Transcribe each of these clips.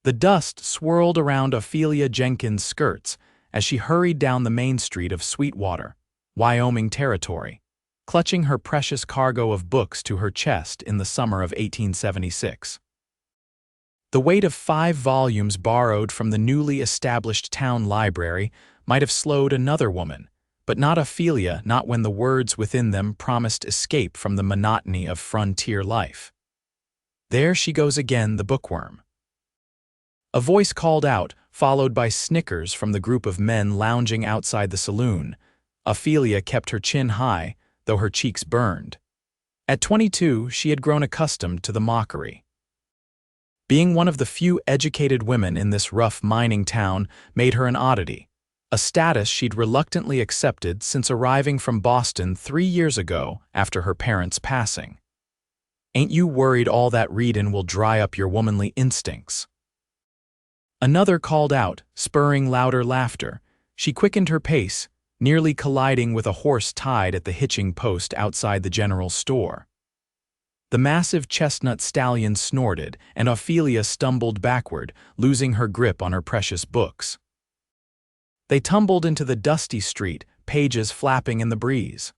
The dust swirled around Ophelia Jenkins' skirts as she hurried down the main street of Sweetwater, Wyoming territory, clutching her precious cargo of books to her chest in the summer of 1876. The weight of 5 volumes borrowed from the newly established town library might have slowed another woman, but not Ophelia, not when the words within them promised escape from the monotony of frontier life. There she goes again, the bookworm. A voice called out, followed by snickers from the group of men lounging outside the saloon. Ophelia kept her chin high, though her cheeks burned. At 22, she had grown accustomed to the mockery. Being one of the few educated women in this rough mining town made her an oddity, a status she'd reluctantly accepted since arriving from Boston 3 years ago after her parents' passing. "Ain't you worried all that readin' will dry up your womanly instincts?" Another called out, spurring louder laughter. She quickened her pace, nearly colliding with a horse tied at the hitching post outside the general store. The massive chestnut stallion snorted, and Ophelia stumbled backward, losing her grip on her precious books. They tumbled into the dusty street, pages flapping in the breeze.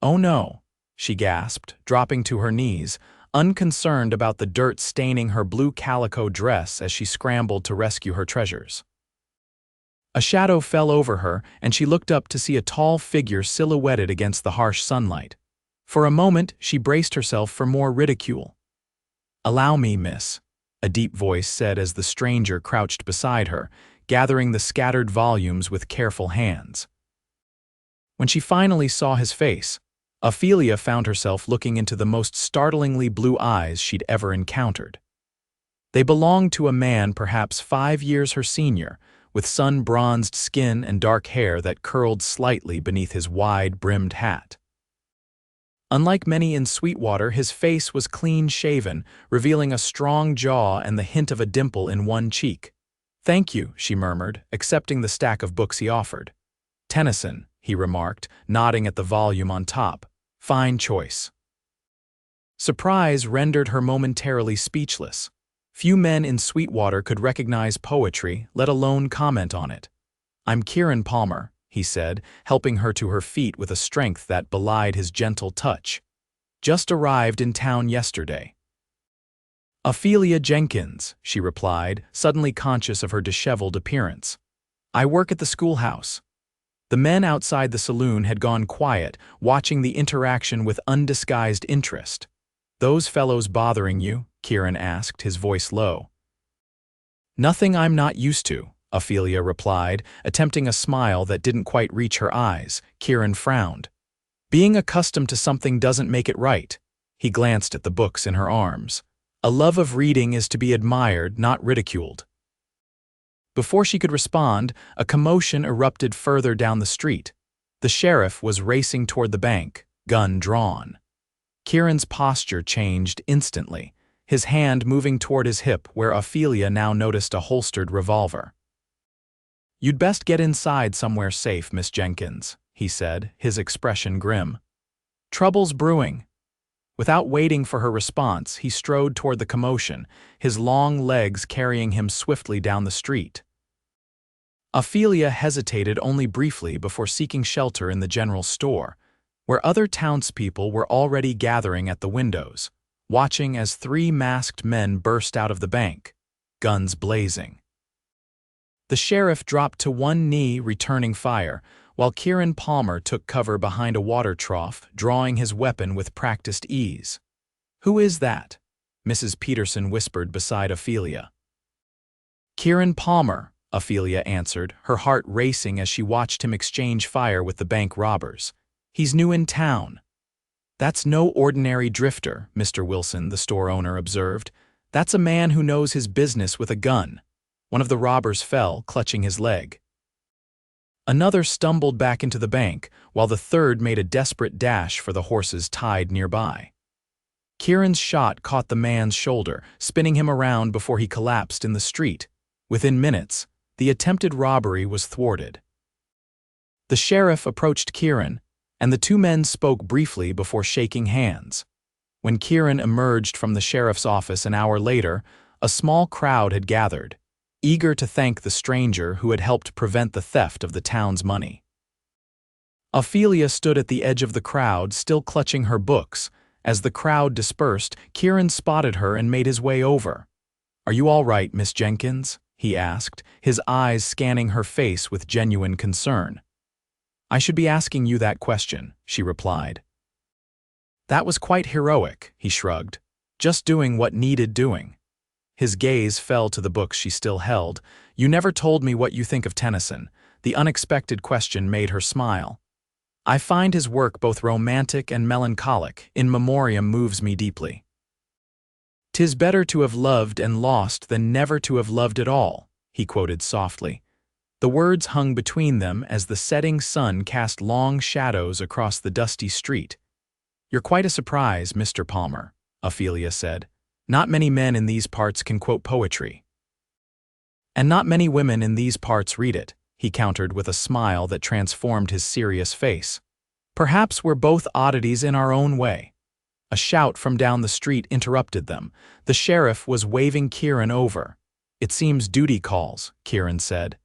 "Oh no," she gasped, dropping to her knees, unconcerned about the dirt staining her blue calico dress as she scrambled to rescue her treasures. A shadow fell over her, and she looked up to see a tall figure silhouetted against the harsh sunlight. For a moment, she braced herself for more ridicule. "Allow me, miss," a deep voice said as the stranger crouched beside her, gathering the scattered volumes with careful hands. When she finally saw his face, Ophelia found herself looking into the most startlingly blue eyes she'd ever encountered. They belonged to a man perhaps 5 years her senior, with sun-bronzed skin and dark hair that curled slightly beneath his wide-brimmed hat. Unlike many in Sweetwater, his face was clean-shaven, revealing a strong jaw and the hint of a dimple in one cheek. "Thank you," she murmured, accepting the stack of books he offered. "Tennyson," he remarked, nodding at the volume on top. "Fine choice." Surprise rendered her momentarily speechless. Few men in Sweetwater could recognize poetry, let alone comment on it. "I'm Kieran Palmer," he said, helping her to her feet with a strength that belied his gentle touch. "Just arrived in town yesterday." "Ophelia Jenkins," she replied, suddenly conscious of her disheveled appearance. "I work at the schoolhouse." The men outside the saloon had gone quiet, watching the interaction with undisguised interest. "Those fellows bothering you?" Kieran asked, his voice low. "Nothing I'm not used to," Ophelia replied, attempting a smile that didn't quite reach her eyes. Kieran frowned. "Being accustomed to something doesn't make it right." He glanced at the books in her arms. "A love of reading is to be admired, not ridiculed." Before she could respond, a commotion erupted further down the street. The sheriff was racing toward the bank, gun drawn. Kieran's posture changed instantly, his hand moving toward his hip where Ophelia now noticed a holstered revolver. "You'd best get inside somewhere safe, Miss Jenkins," he said, his expression grim. "Trouble's brewing." Without waiting for her response, he strode toward the commotion, his long legs carrying him swiftly down the street. Ophelia hesitated only briefly before seeking shelter in the general store, where other townspeople were already gathering at the windows, watching as 3 masked men burst out of the bank, guns blazing. The sheriff dropped to one knee, returning fire, while Kieran Palmer took cover behind a water trough, drawing his weapon with practiced ease. "Who is that?" Mrs. Peterson whispered beside Ophelia. "Kieran Palmer," Ophelia answered, her heart racing as she watched him exchange fire with the bank robbers. "He's new in town." "That's no ordinary drifter," Mr. Wilson, the store owner, observed. "That's a man who knows his business with a gun." One of the robbers fell, clutching his leg. Another stumbled back into the bank, while the third made a desperate dash for the horses tied nearby. Kieran's shot caught the man's shoulder, spinning him around before he collapsed in the street. Within minutes, the attempted robbery was thwarted. The sheriff approached Kieran, and the 2 men spoke briefly before shaking hands. When Kieran emerged from the sheriff's office an hour later, A small crowd had gathered, eager to thank the stranger who had helped prevent the theft of the town's money. Ophelia stood at the edge of the crowd, still clutching her books. As the crowd dispersed, Kieran spotted her and made his way over. "Are you all right, Miss Jenkins?" he asked, his eyes scanning her face with genuine concern. "I should be asking you that question," she replied. "That was quite heroic," he shrugged. "Just doing what needed doing." His gaze fell to the books she still held. "You never told me what you think of Tennyson." The unexpected question made her smile. "I find his work both romantic and melancholic. In Memoriam moves me deeply. 'Tis better to have loved and lost than never to have loved at all," he quoted softly. The words hung between them as the setting sun cast long shadows across the dusty street. "You're quite a surprise, Mr. Palmer," Ophelia said. "Not many men in these parts can quote poetry." "And not many women in these parts read it," he countered with a smile that transformed his serious face. "Perhaps we're both oddities in our own way." A shout from down the street interrupted them. The sheriff was waving Kieran over. "It seems duty calls," Kieran said.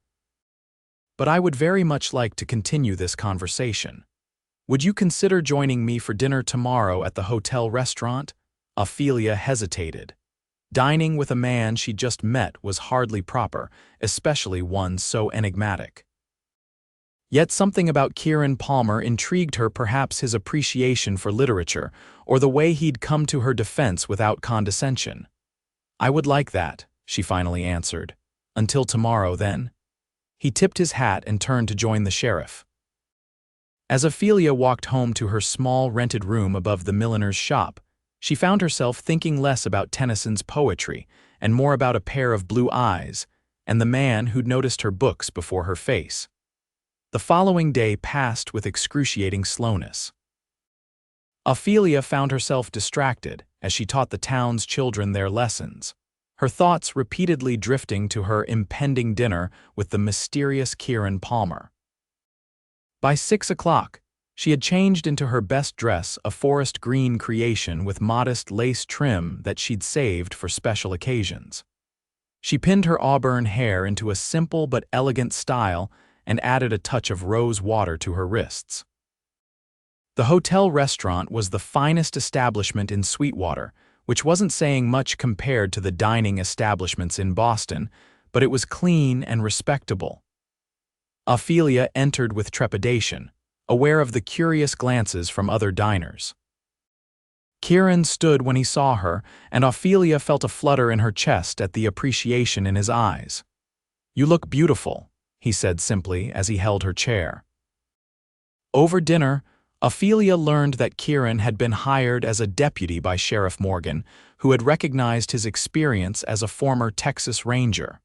"But I would very much like to continue this conversation. Would you consider joining me for dinner tomorrow at the hotel restaurant?" Ophelia hesitated. Dining with a man she'd just met was hardly proper, especially one so enigmatic. Yet something about Kieran Palmer intrigued her, perhaps his appreciation for literature, or the way he'd come to her defense without condescension. "I would like that," she finally answered. "Until tomorrow, then." He tipped his hat and turned to join the sheriff. As Ophelia walked home to her small rented room above the milliner's shop, she found herself thinking less about Tennyson's poetry and more about a pair of blue eyes and the man who'd noticed her books before her face. The following day passed with excruciating slowness. Ophelia found herself distracted as she taught the town's children their lessons, her thoughts repeatedly drifting to her impending dinner with the mysterious Kieran Palmer. By 6 o'clock, she had changed into her best dress, a forest green creation with modest lace trim that she'd saved for special occasions. She pinned her auburn hair into a simple but elegant style and added a touch of rose water to her wrists. The hotel restaurant was the finest establishment in Sweetwater, which wasn't saying much compared to the dining establishments in Boston, but it was clean and respectable. Ophelia entered with trepidation, aware of the curious glances from other diners. Kieran stood when he saw her, and Ophelia felt a flutter in her chest at the appreciation in his eyes. "You look beautiful," he said simply as he held her chair. Over dinner, Ophelia learned that Kieran had been hired as a deputy by Sheriff Morgan, who had recognized his experience as a former Texas Ranger.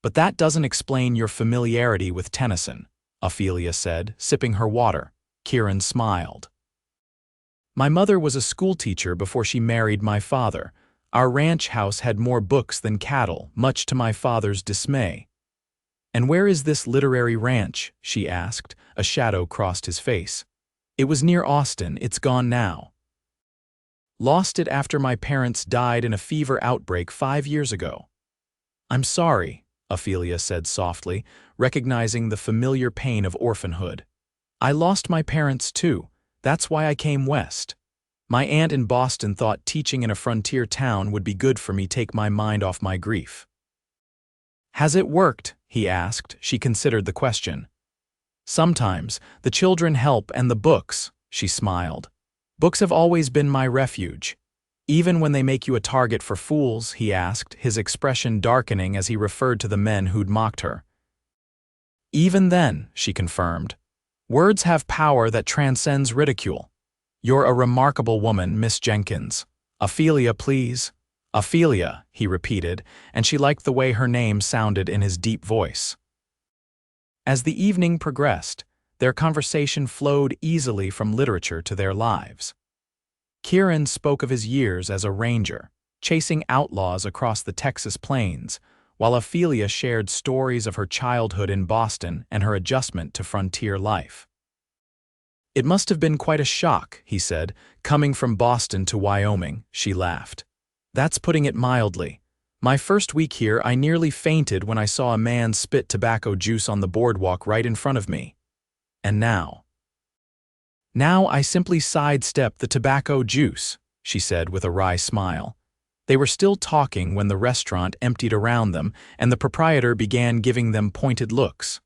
"But that doesn't explain your familiarity with Tennyson," Ophelia said, sipping her water. Kieran smiled. "My mother was a schoolteacher before she married my father. Our ranch house had more books than cattle, much to my father's dismay." "And where is this literary ranch?" she asked. A shadow crossed his face. "It was near Austin. It's gone now. Lost it after my parents died in a fever outbreak 5 years ago." "I'm sorry," Ophelia said softly, recognizing the familiar pain of orphanhood. "I lost my parents too. That's why I came west. My aunt in Boston thought teaching in a frontier town would be good for me, take my mind off my grief." "Has it worked?" he asked. She considered the question. "Sometimes. The children help and the books," she smiled. "Books have always been my refuge." "Even when they make you a target for fools?" he asked, his expression darkening as he referred to the men who'd mocked her. "Even then," she confirmed. "Words have power that transcends ridicule. You're a remarkable woman, Miss Jenkins." "Ophelia, please." "Ophelia," he repeated, and she liked the way her name sounded in his deep voice. As the evening progressed, their conversation flowed easily from literature to their lives. Kieran spoke of his years as a ranger, chasing outlaws across the Texas plains, while Ophelia shared stories of her childhood in Boston and her adjustment to frontier life. "It must have been quite a shock," he said, "coming from Boston to Wyoming." She laughed. "That's putting it mildly. My first week here, I nearly fainted when I saw a man spit tobacco juice on the boardwalk right in front of me. And now? Now I simply sidestep the tobacco juice, she said with a wry smile. They were still talking when the restaurant emptied around them and the proprietor began giving them pointed looks.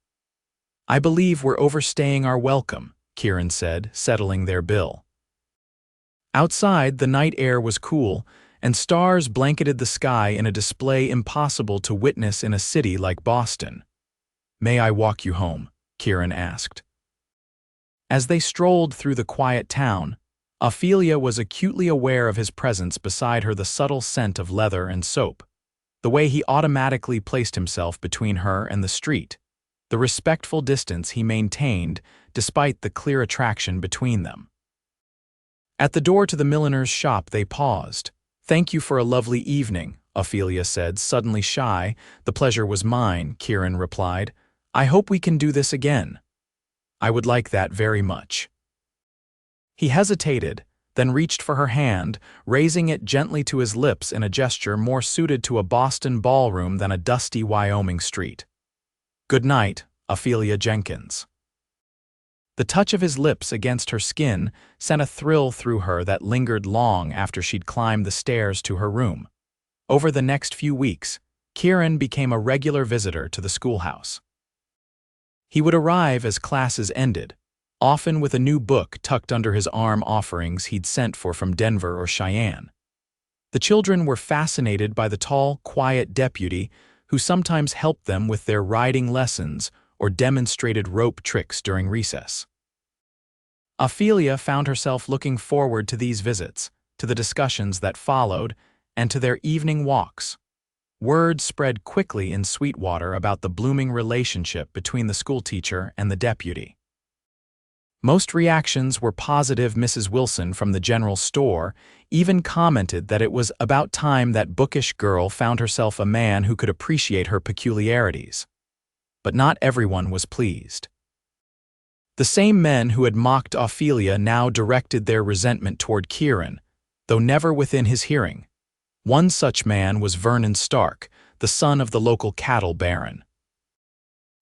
I believe we're overstaying our welcome, Kieran said, settling their bill. Outside, the night air was cool, and stars blanketed the sky in a display impossible to witness in a city like Boston. May I walk you home? Kieran asked. As they strolled through the quiet town, Ophelia was acutely aware of his presence beside her, the subtle scent of leather and soap, the way he automatically placed himself between her and the street, the respectful distance he maintained despite the clear attraction between them. At the door to the milliner's shop they paused. "Thank you for a lovely evening," Ophelia said, suddenly shy. "The pleasure was mine," Kieran replied. "I hope we can do this again." "I would like that very much." He hesitated, then reached for her hand, raising it gently to his lips in a gesture more suited to a Boston ballroom than a dusty Wyoming street. "Good night, Ophelia Jenkins." The touch of his lips against her skin sent a thrill through her that lingered long after she'd climbed the stairs to her room. Over the next few weeks, Kieran became a regular visitor to the schoolhouse. He would arrive as classes ended, often with a new book tucked under his arm, offerings he'd sent for from Denver or Cheyenne. The children were fascinated by the tall, quiet deputy who sometimes helped them with their riding lessons or demonstrated rope tricks during recess. Ophelia found herself looking forward to these visits, to the discussions that followed, and to their evening walks. Word spread quickly in Sweetwater about the blooming relationship between the schoolteacher and the deputy. Most reactions were positive. Mrs. Wilson from the general store even commented that it was about time that bookish girl found herself a man who could appreciate her peculiarities. But not everyone was pleased. The same men who had mocked Ophelia now directed their resentment toward Kieran, though never within his hearing. One such man was Vernon Stark, the son of the local cattle baron.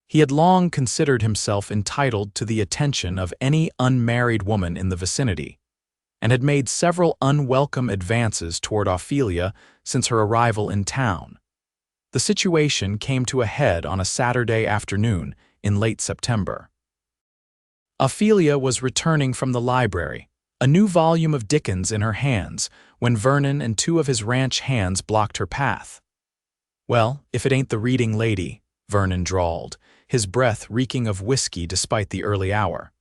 He had long considered himself entitled to the attention of any unmarried woman in the vicinity, and had made several unwelcome advances toward Ophelia since her arrival in town. The situation came to a head on a Saturday afternoon in late September. Ophelia was returning from the library, a new volume of Dickens in her hands, when Vernon and two of his ranch hands blocked her path. "Well, if it ain't the reading lady," Vernon drawled, his breath reeking of whiskey despite the early hour.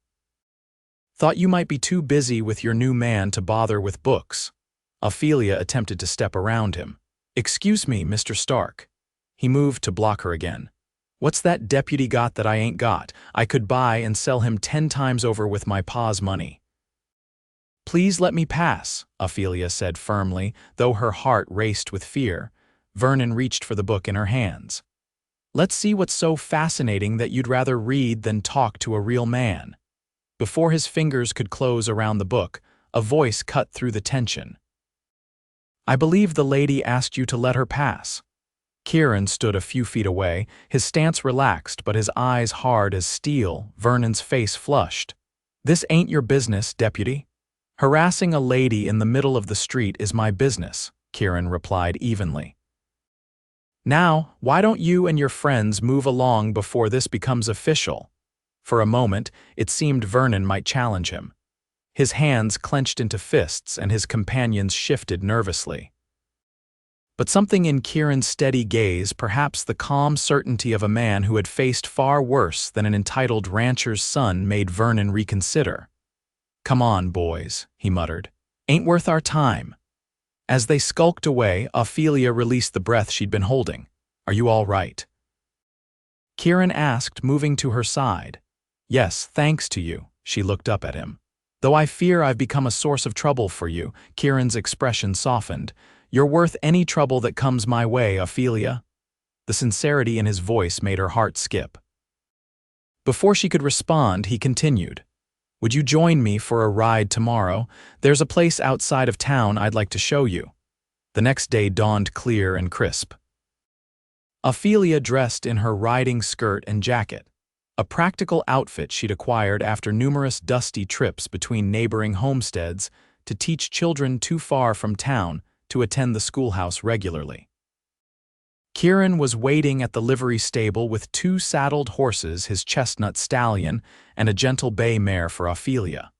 "Thought you might be too busy with your new man to bother with books." Ophelia attempted to step around him. "Excuse me, Mr. Stark." He moved to block her again. "What's that deputy got that I ain't got? I could buy and sell him 10 times over with my pa's money." "Please let me pass," Ophelia said firmly, though her heart raced with fear. Vernon reached for the book in her hands. "Let's see what's so fascinating that you'd rather read than talk to a real man." Before his fingers could close around the book, a voice cut through the tension. "I believe the lady asked you to let her pass." Kieran stood a few feet away, his stance relaxed but his eyes hard as steel. Vernon's face flushed. "This ain't your business, deputy." "Harassing a lady in the middle of the street is my business," Kieran replied evenly. "Now, why don't you and your friends move along before this becomes official?" For a moment, it seemed Vernon might challenge him. His hands clenched into fists and his companions shifted nervously. But something in Kieran's steady gaze, perhaps the calm certainty of a man who had faced far worse than an entitled rancher's son, made Vernon reconsider. "Come on, boys," he muttered. "Ain't worth our time." As they skulked away, Ophelia released the breath she'd been holding. "Are you all right?" Kieran asked, moving to her side. "Yes, thanks to you." She looked up at him. "Though I fear I've become a source of trouble for you." Kieran's expression softened. "You're worth any trouble that comes my way, Ophelia." The sincerity in his voice made her heart skip. Before she could respond, he continued. "Would you join me for a ride tomorrow? There's a place outside of town I'd like to show you." The next day dawned clear and crisp. Ophelia dressed in her riding skirt and jacket, a practical outfit she'd acquired after numerous dusty trips between neighboring homesteads to teach children too far from town to attend the schoolhouse regularly. Kieran was waiting at the livery stable with 2 saddled horses, his chestnut stallion and a gentle bay mare for Ophelia.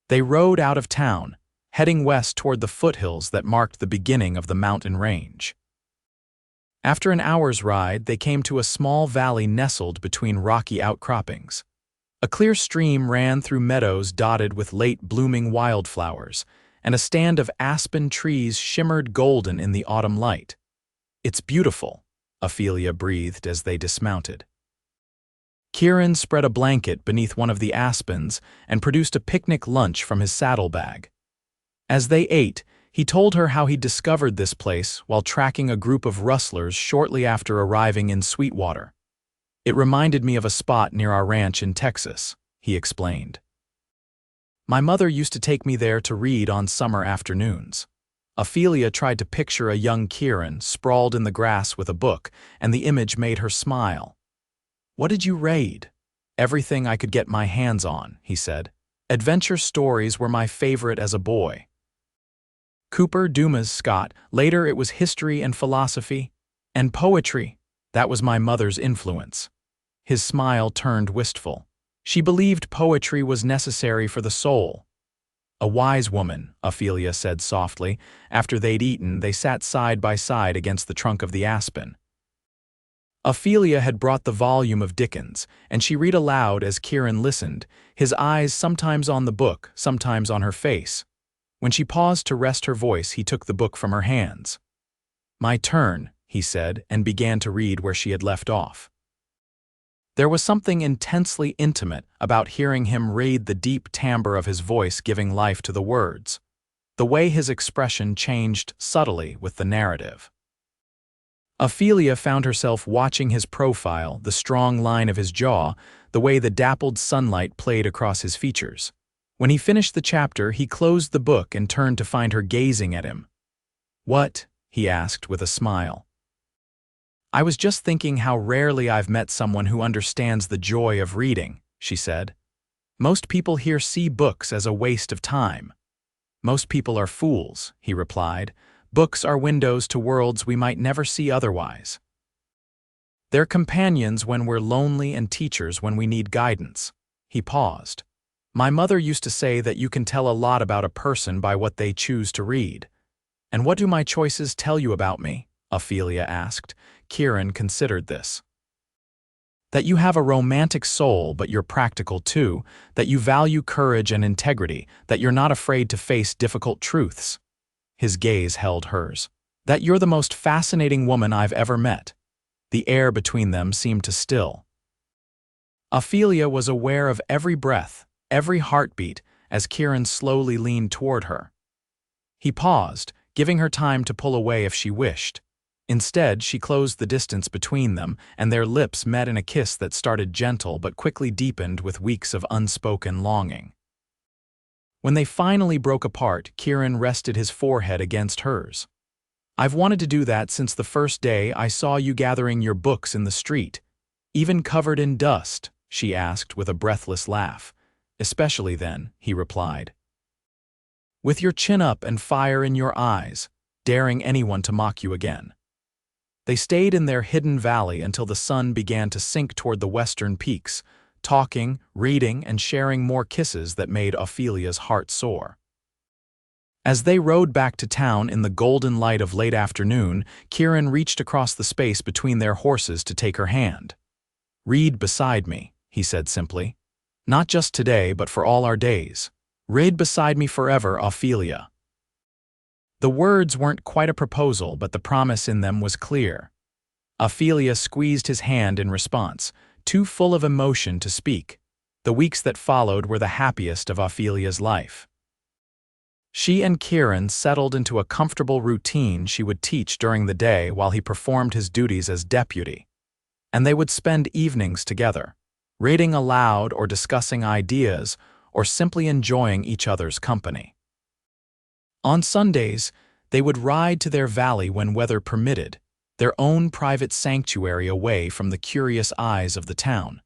They rode out of town, heading west toward the foothills that marked the beginning of the mountain range. After an hour's ride, they came to a small valley nestled between rocky outcroppings. A clear stream ran through meadows dotted with late-blooming wildflowers, and a stand of aspen trees shimmered golden in the autumn light. "It's beautiful," Ophelia breathed as they dismounted. Kieran spread a blanket beneath one of the aspens and produced a picnic lunch from his saddlebag. As they ate, he told her how he discovered this place while tracking a group of rustlers shortly after arriving in Sweetwater. "It reminded me of a spot near our ranch in Texas," he explained. "My mother used to take me there to read on summer afternoons." Ophelia tried to picture a young Kieran sprawled in the grass with a book, and the image made her smile. "What did you read?" "Everything I could get my hands on," he said. "Adventure stories were my favorite as a boy. Cooper, Dumas, Scott, later it was history and philosophy, and poetry. That was my mother's influence." His smile turned wistful. "She believed poetry was necessary for the soul." "A wise woman," Ophelia said softly. After they'd eaten, they sat side by side against the trunk of the aspen. Ophelia had brought the volume of Dickens, and she read aloud as Kieran listened, his eyes sometimes on the book, sometimes on her face. When she paused to rest her voice, he took the book from her hands. "My turn," he said, and began to read where she had left off. There was something intensely intimate about hearing him read, the deep timbre of his voice giving life to the words, the way his expression changed subtly with the narrative. Ophelia found herself watching his profile, the strong line of his jaw, the way the dappled sunlight played across his features. When he finished the chapter, he closed the book and turned to find her gazing at him. "What?" he asked with a smile. "I was just thinking how rarely I've met someone who understands the joy of reading," she said. "Most people here see books as a waste of time." "Most people are fools," he replied. "Books are windows to worlds we might never see otherwise. They're companions when we're lonely and teachers when we need guidance." He paused. "My mother used to say that you can tell a lot about a person by what they choose to read." "And what do my choices tell you about me?" Ophelia asked. Kieran considered this. "That you have a romantic soul, but you're practical too, that you value courage and integrity, that you're not afraid to face difficult truths." His gaze held hers. "That you're the most fascinating woman I've ever met." The air between them seemed to still. Ophelia was aware of every breath, every heartbeat, as Kieran slowly leaned toward her. He paused, giving her time to pull away if she wished. Instead, she closed the distance between them, and their lips met in a kiss that started gentle but quickly deepened with weeks of unspoken longing. When they finally broke apart, Kieran rested his forehead against hers. "I've wanted to do that since the first day I saw you gathering your books in the street, even covered in dust," she asked with a breathless laugh. "Especially then," he replied. "With your chin up and fire in your eyes, daring anyone to mock you again." They stayed in their hidden valley until the sun began to sink toward the western peaks, talking, reading, and sharing more kisses that made Ophelia's heart soar. As they rode back to town in the golden light of late afternoon, Kieran reached across the space between their horses to take her hand. "Read beside me," he said simply. "Not just today, but for all our days. Read beside me forever, Ophelia." The words weren't quite a proposal, but the promise in them was clear. Ophelia squeezed his hand in response, too full of emotion to speak. The weeks that followed were the happiest of Ophelia's life. She and Kieran settled into a comfortable routine she would teach during the day while he performed his duties as deputy. And they would spend evenings together, reading aloud or discussing ideas or simply enjoying each other's company. On Sundays, they would ride to their valley when weather permitted, their own private sanctuary away from the curious eyes of the town.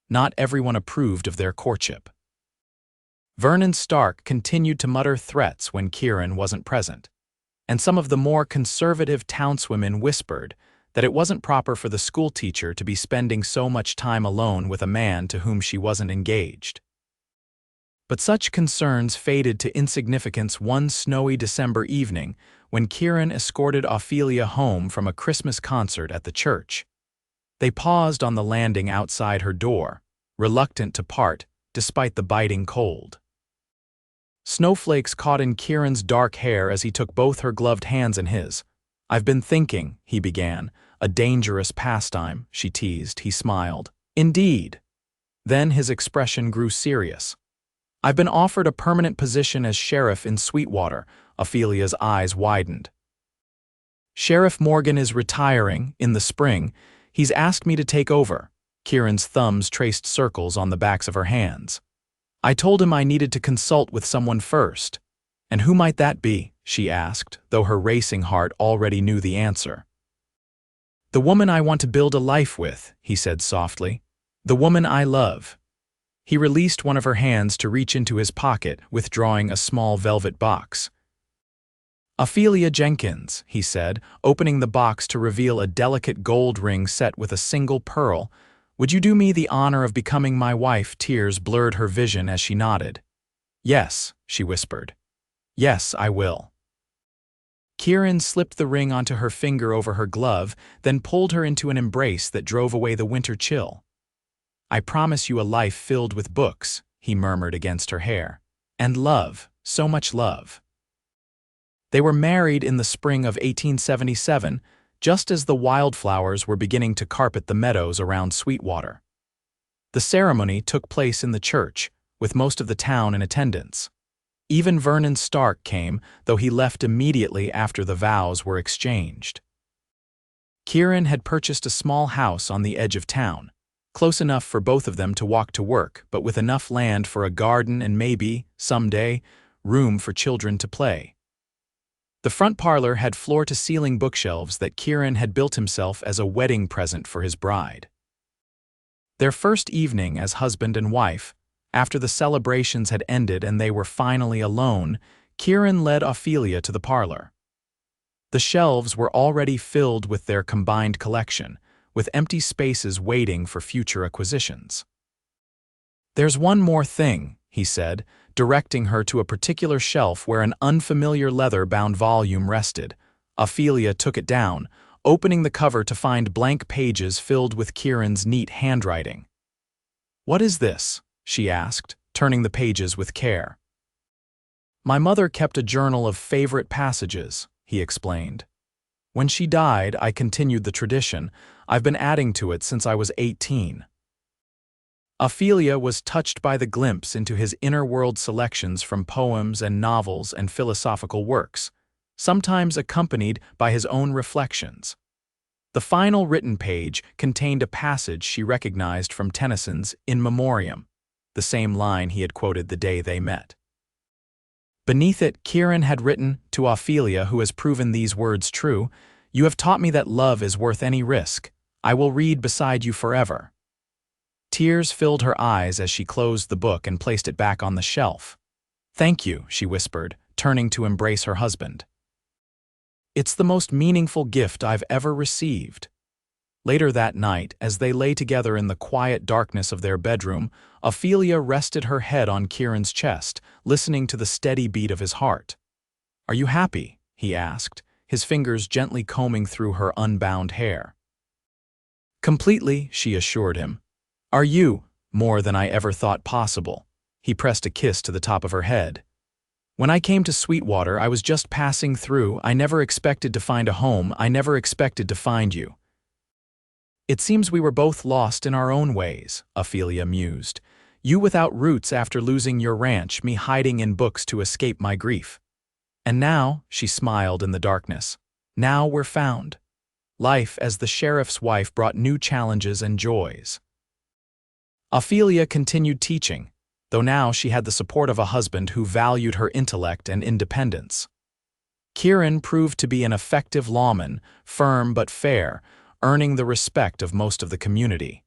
Not everyone approved of their courtship. Vernon Stark continued to mutter threats when Kieran wasn't present, and some of the more conservative townswomen whispered that it wasn't proper for the schoolteacher to be spending so much time alone with a man to whom she wasn't engaged. But such concerns faded to insignificance one snowy December evening when Kieran escorted Ophelia home from a Christmas concert at the church. They paused on the landing outside her door, reluctant to part despite the biting cold. Snowflakes caught in Kieran's dark hair as he took both her gloved hands in his. "I've been thinking," he began. "A dangerous pastime," she teased. He smiled. "Indeed." Then his expression grew serious. "I've been offered a permanent position as sheriff in Sweetwater." Ophelia's eyes widened. "Sheriff Morgan is retiring in the spring. He's asked me to take over." Kieran's thumbs traced circles on the backs of her hands. "I told him I needed to consult with someone first." "And who might that be?" she asked, though her racing heart already knew the answer. "The woman I want to build a life with," he said softly. "The woman I love." He released one of her hands to reach into his pocket, withdrawing a small velvet box. "Ophelia Jenkins," he said, opening the box to reveal a delicate gold ring set with a single pearl. "Would you do me the honor of becoming my wife?" Tears blurred her vision as she nodded. "Yes," she whispered. "Yes, I will." Kieran slipped the ring onto her finger over her glove, then pulled her into an embrace that drove away the winter chill. "I promise you a life filled with books," he murmured against her hair. "And love, so much love." They were married in the spring of 1877, just as the wildflowers were beginning to carpet the meadows around Sweetwater. The ceremony took place in the church, with most of the town in attendance. Even Vernon Stark came, though he left immediately after the vows were exchanged. Kieran had purchased a small house on the edge of town, close enough for both of them to walk to work, but with enough land for a garden and maybe, someday, room for children to play. The front parlor had floor-to-ceiling bookshelves that Kieran had built himself as a wedding present for his bride. Their first evening as husband and wife, after the celebrations had ended and they were finally alone, Kieran led Ophelia to the parlor. The shelves were already filled with their combined collection, with empty spaces waiting for future acquisitions. "There's one more thing," he said, directing her to a particular shelf where an unfamiliar leather-bound volume rested. Ophelia took it down, opening the cover to find blank pages filled with Kieran's neat handwriting. "What is this?" she asked, turning the pages with care. "My mother kept a journal of favorite passages," he explained. "When she died, I continued the tradition. I've been adding to it since I was 18. Ophelia was touched by the glimpse into his inner-world selections from poems and novels and philosophical works, sometimes accompanied by his own reflections. The final written page contained a passage she recognized from Tennyson's In Memoriam, the same line he had quoted the day they met. Beneath it, Kieran had written, "To Ophelia, who has proven these words true, you have taught me that love is worth any risk. I will read beside you forever." Tears filled her eyes as she closed the book and placed it back on the shelf. "Thank you," she whispered, turning to embrace her husband. "It's the most meaningful gift I've ever received." Later that night, as they lay together in the quiet darkness of their bedroom, Ophelia rested her head on Kieran's chest, listening to the steady beat of his heart. "Are you happy?" he asked, his fingers gently combing through her unbound hair. "Completely," she assured him. "Are you?" "More than I ever thought possible." He pressed a kiss to the top of her head. "When I came to Sweetwater, I was just passing through. I never expected to find a home. I never expected to find you." "It seems we were both lost in our own ways," Ophelia mused. "You without roots after losing your ranch, me hiding in books to escape my grief. And now," she smiled in the darkness, "now we're found." Life as the sheriff's wife brought new challenges and joys. Ophelia continued teaching, though now she had the support of a husband who valued her intellect and independence. Kieran proved to be an effective lawman, firm but fair, earning the respect of most of the community.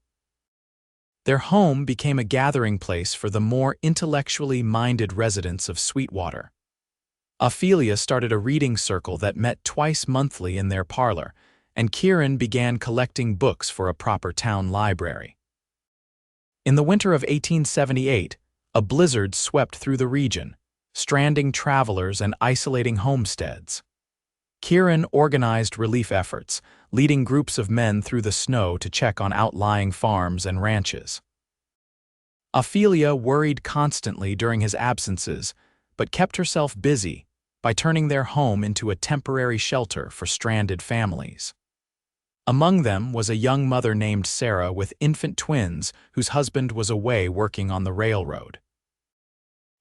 Their home became a gathering place for the more intellectually minded residents of Sweetwater. Ophelia started a reading circle that met twice monthly in their parlor, and Kieran began collecting books for a proper town library. In the winter of 1878, a blizzard swept through the region, stranding travelers and isolating homesteads. Kieran organized relief efforts, leading groups of men through the snow to check on outlying farms and ranches. Ophelia worried constantly during his absences, but kept herself busy by turning their home into a temporary shelter for stranded families. Among them was a young mother named Sarah with infant twins whose husband was away working on the railroad.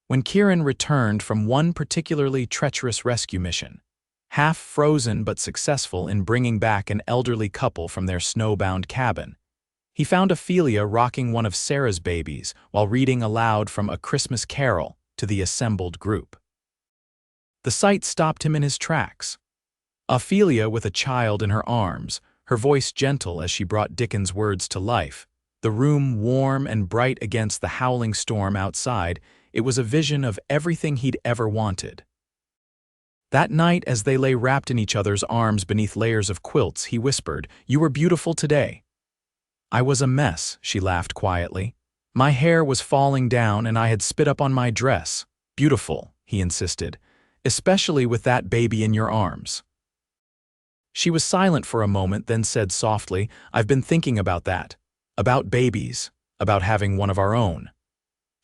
When Kieran returned from one particularly treacherous rescue mission, half frozen but successful in bringing back an elderly couple from their snowbound cabin, he found Ophelia rocking one of Sarah's babies while reading aloud from A Christmas Carol to the assembled group. The sight stopped him in his tracks. Ophelia with a child in her arms, her voice gentle as she brought Dickens' words to life, the room warm and bright against the howling storm outside. It was a vision of everything he'd ever wanted. That night, as they lay wrapped in each other's arms beneath layers of quilts, he whispered, "You were beautiful today." "I was a mess," she laughed quietly. "My hair was falling down and I had spit up on my dress." "Beautiful," he insisted, "especially with that baby in your arms." She was silent for a moment, then said softly, "I've been thinking about that. About babies. About having one of our own."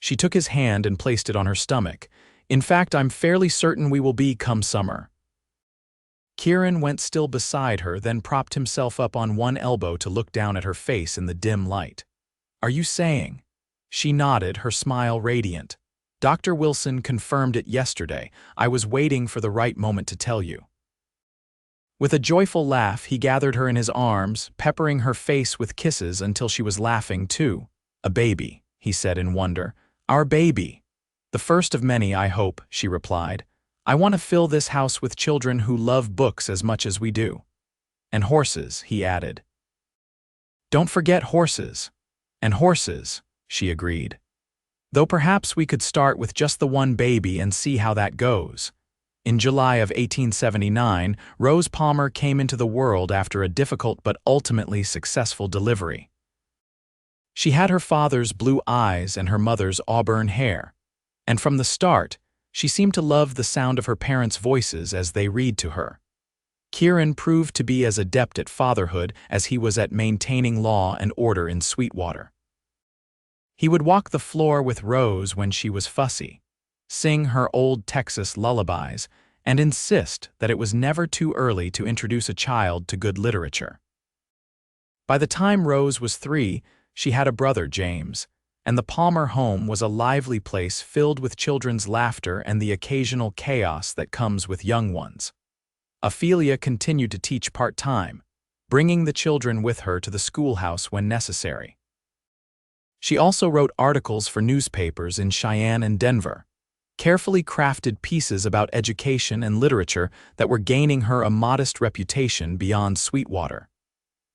She took his hand and placed it on her stomach. "In fact, I'm fairly certain we will be come summer." Kieran went still beside her, then propped himself up on one elbow to look down at her face in the dim light. "Are you saying?" She nodded, her smile radiant. "Dr. Wilson confirmed it yesterday. I was waiting for the right moment to tell you." With a joyful laugh, he gathered her in his arms, peppering her face with kisses until she was laughing too. "A baby," he said in wonder. "Our baby." "The first of many, I hope," she replied. "I want to fill this house with children who love books as much as we do." "And horses," he added. "Don't forget horses." "And horses," she agreed. "Though perhaps we could start with just the one baby and see how that goes." In July of 1879, Rose Palmer came into the world after a difficult but ultimately successful delivery. She had her father's blue eyes and her mother's auburn hair, and from the start, she seemed to love the sound of her parents' voices as they read to her. Kieran proved to be as adept at fatherhood as he was at maintaining law and order in Sweetwater. He would walk the floor with Rose when she was fussy, sing her old Texas lullabies, and insist that it was never too early to introduce a child to good literature. By the time Rose was 3, she had a brother, James, and the Palmer home was a lively place filled with children's laughter and the occasional chaos that comes with young ones. Ophelia continued to teach part-time, bringing the children with her to the schoolhouse when necessary. She also wrote articles for newspapers in Cheyenne and Denver, carefully crafted pieces about education and literature that were gaining her a modest reputation beyond Sweetwater.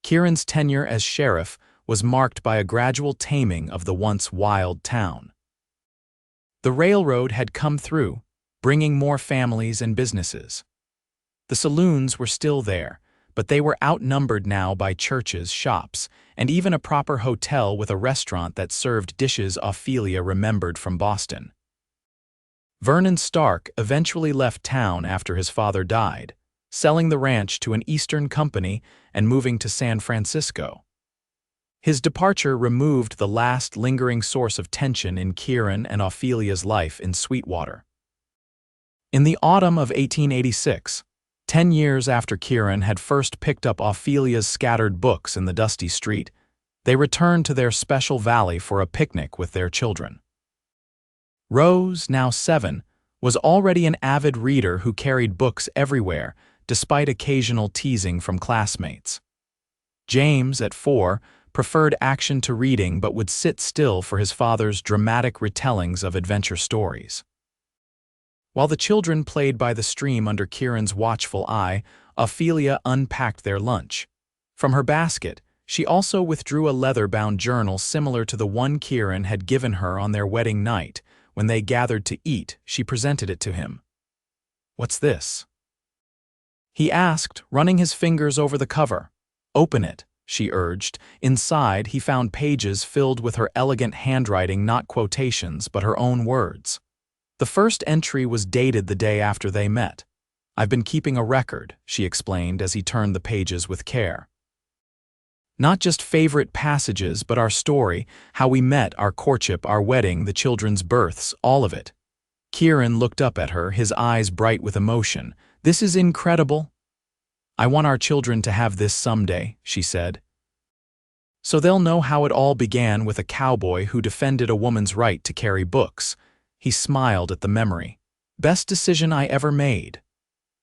Kieran's tenure as sheriff was marked by a gradual taming of the once wild town. The railroad had come through, bringing more families and businesses. The saloons were still there, but they were outnumbered now by churches, shops, and even a proper hotel with a restaurant that served dishes Ophelia remembered from Boston. Vernon Stark eventually left town after his father died, selling the ranch to an Eastern company and moving to San Francisco. His departure removed the last lingering source of tension in Kieran and Ophelia's life in Sweetwater. In the autumn of 1886, 10 years after Kieran had first picked up Ophelia's scattered books in the dusty street, they returned to their special valley for a picnic with their children. Rose, now 7, was already an avid reader who carried books everywhere, despite occasional teasing from classmates. James, at 4, preferred action to reading but would sit still for his father's dramatic retellings of adventure stories. While the children played by the stream under Kieran's watchful eye, Ophelia unpacked their lunch. From her basket, she also withdrew a leather-bound journal similar to the one Kieran had given her on their wedding night. When they gathered to eat, she presented it to him. "What's this?" he asked, running his fingers over the cover. "Open it," she urged. Inside, he found pages filled with her elegant handwriting, not quotations, but her own words. The first entry was dated the day after they met. "I've been keeping a record," she explained as he turned the pages with care. "Not just favorite passages, but our story, how we met, our courtship, our wedding, the children's births, all of it." Kieran looked up at her, his eyes bright with emotion. "This is incredible." "I want our children to have this someday," she said. "So they'll know how it all began with a cowboy who defended a woman's right to carry books." He smiled at the memory. "Best decision I ever made."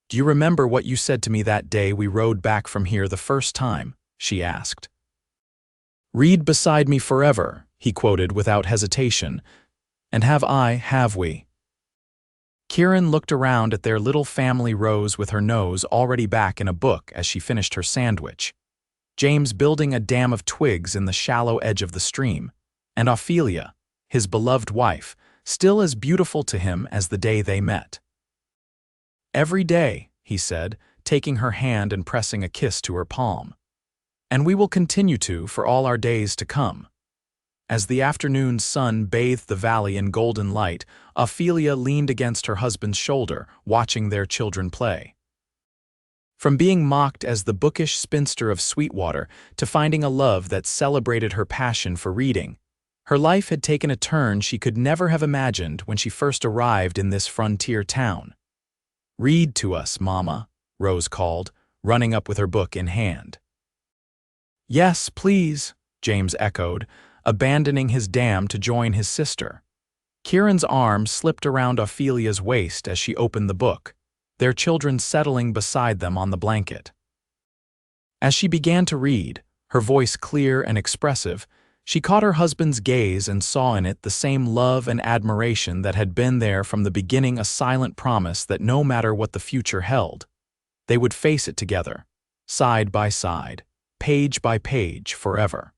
"Do you remember what you said to me that day we rode back from here the first time?" she asked. "Read beside me forever," he quoted without hesitation. "And have we?" Kieran looked around at their little family Rose with her nose already back in a book as she finished her sandwich. James building a dam of twigs in the shallow edge of the stream. And Ophelia, his beloved wife, still as beautiful to him as the day they met. "Every day," he said, taking her hand and pressing a kiss to her palm. "And we will continue to for all our days to come." As the afternoon sun bathed the valley in golden light, Ophelia leaned against her husband's shoulder, watching their children play. From being mocked as the bookish spinster of Sweetwater to finding a love that celebrated her passion for reading, her life had taken a turn she could never have imagined when she first arrived in this frontier town. "Read to us, Mama," Rose called, running up with her book in hand. "Yes, please," James echoed, abandoning his dam to join his sister. Kieran's arm slipped around Ophelia's waist as she opened the book, their children settling beside them on the blanket. As she began to read, her voice clear and expressive, she caught her husband's gaze and saw in it the same love and admiration that had been there from the beginning, a silent promise that no matter what the future held, they would face it together, side by side, page by page, forever.